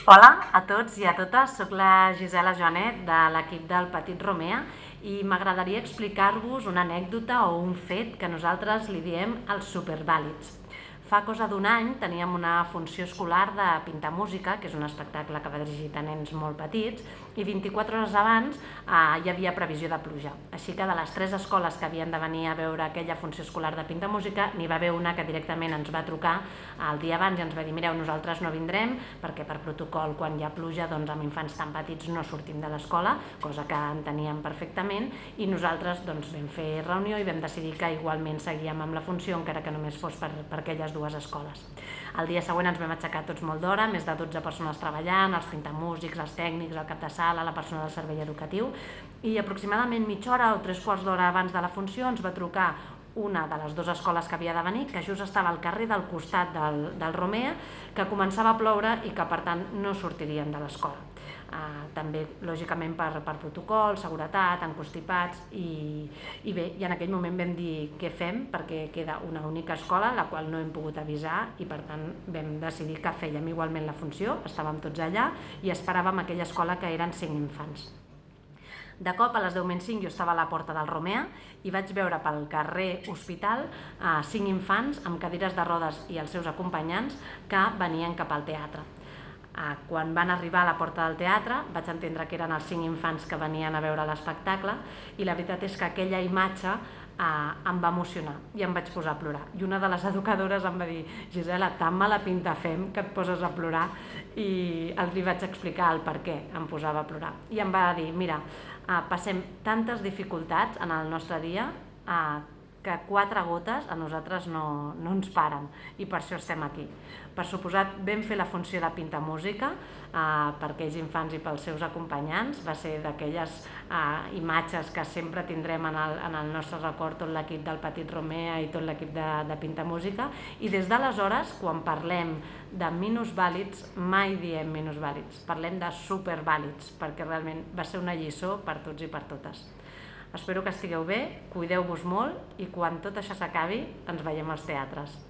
Hola a tots i a totes, soc la Gisela Joanet de l'equip del Petit Romea i m'agradaria explicar-vos una anècdota o un fet que nosaltres li diem els supervàlids. Fa cosa d'un any teníem una funció escolar de pintar música, que és un espectacle que va dirigit a nens molt petits, i 24 hores abans hi havia previsió de pluja. Així que de les 3 escoles que havien de venir a veure aquella funció escolar de pintar música, n'hi va haver una que directament ens va trucar el dia abans i ens va dir: mireu, nosaltres no vindrem perquè per protocol quan hi ha pluja doncs amb infants tan petits no sortim de l'escola, cosa que enteníem perfectament, i nosaltres doncs vam fer reunió i vam decidir que igualment seguíem amb la funció encara que només fos per aquelles dues escoles. El dia següent ens vam aixecar tots molt d'hora, més de 12 persones treballant, els pintamúsics, els tècnics, el cap de sala, la persona del servei educatiu, i aproximadament mitja hora o 3/4 d'hora abans de la funció ens va trucar una de les 2 escoles que havia de venir, que just estava al carrer del costat del Romea, que començava a ploure i que per tant no sortirien de l'escola. També lògicament per protocol, seguretat, encostipats i bé, i en aquell moment vam dir què fem perquè queda una única escola la qual no hem pogut avisar i per tant vam decidir que fèiem igualment la funció, estàvem tots allà i esperàvem aquella escola que eren 5 infants. De cop, a les 10:05, jo estava a la porta del Romea i vaig veure pel carrer Hospital 5 infants amb cadires de rodes i els seus acompanyants que venien cap al teatre. Quan van arribar a la porta del teatre vaig entendre que eren els 5 infants que venien a veure l'espectacle i la veritat és que aquella imatge em va emocionar i em vaig posar a plorar. I una de les educadores em va dir: Gisela, tan mala pinta fem que et poses a plorar, i li vaig explicar el per què em posava a plorar. I em va dir: mira, passem tantes dificultats en el nostre dia que 4 gotes a nosaltres no ens paren i per això estem aquí. Per suposat, vam fer la funció de pintar música per aquells infants i pels seus acompanyants. Va ser d'aquelles imatges que sempre tindrem en el nostre record tot l'equip del Petit Romea i tot l'equip de pintar música, i des d'aleshores, quan parlem de minusvàlids, mai diem minusvàlids, parlem de supervàlids, perquè realment va ser una lliçó per tots i per totes. Espero que estigueu bé, cuideu-vos molt i quan tot això s'acabi ens veiem als teatres.